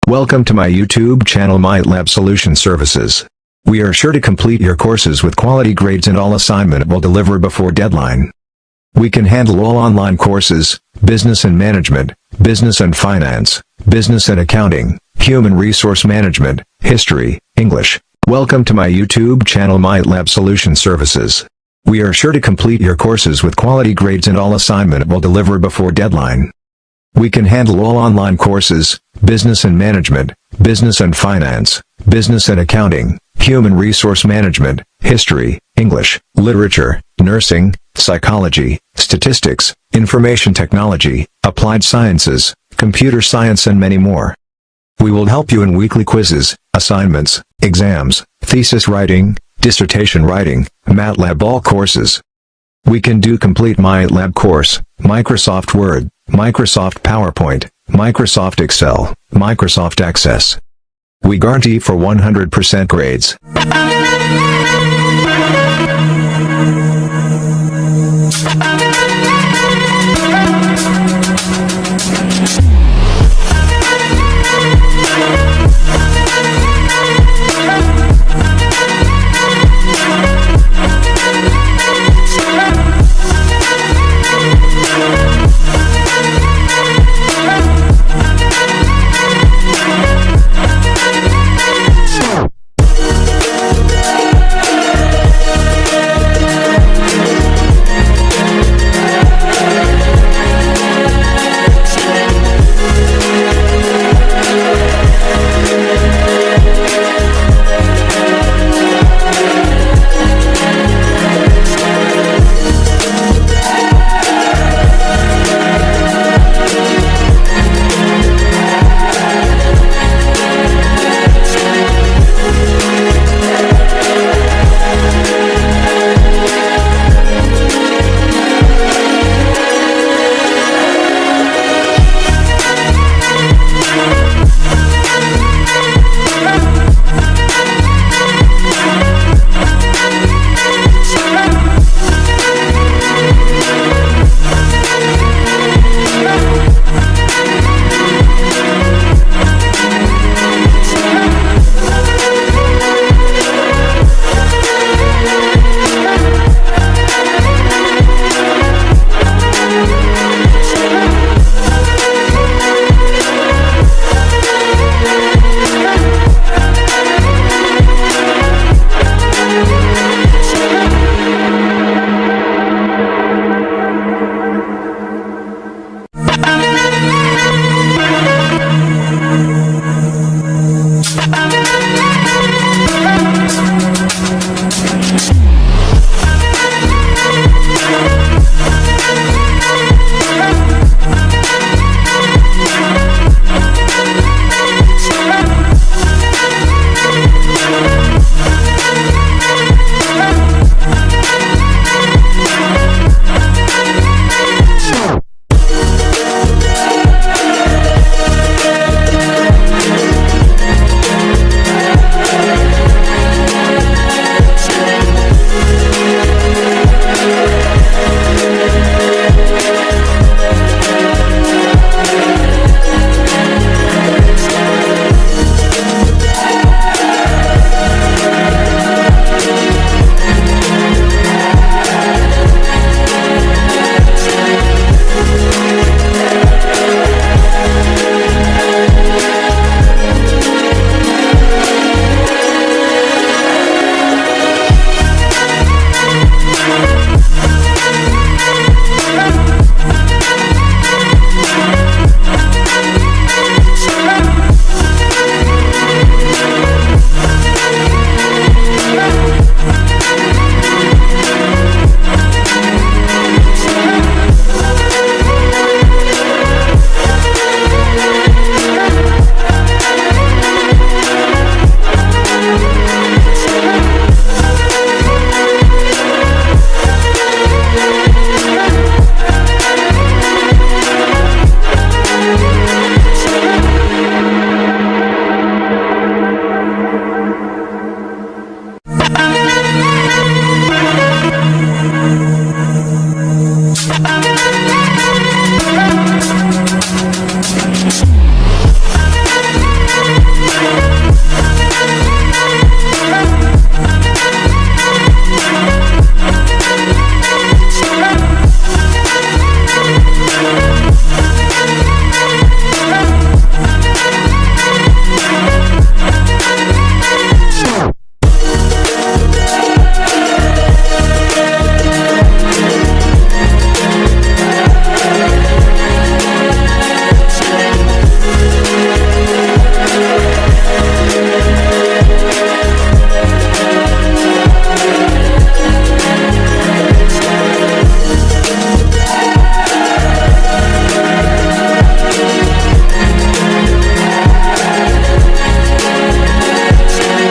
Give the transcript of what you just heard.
Welcome to my YouTube channel MyLab Solution Services. We are sure to complete your courses with quality grades and all assignment will deliver before deadline. We can handle all online courses, business and management, business and finance, business and accounting, human resource management, history, English. Welcome to my YouTube channel MyLab Solution Services. We are sure to complete your courses with quality grades and all assignment will deliver before deadline. We can handle all online courses, business and management, business and finance, business and accounting, human resource management, history, English, literature, nursing, psychology, statistics, information technology, applied sciences, computer science and many more. We will help you in weekly quizzes, assignments, exams, thesis writing, dissertation writing, MATLAB all courses. We can do complete MyLab course, Microsoft Word, Microsoft PowerPoint, Microsoft Excel, Microsoft Access. We guarantee for 100% grades.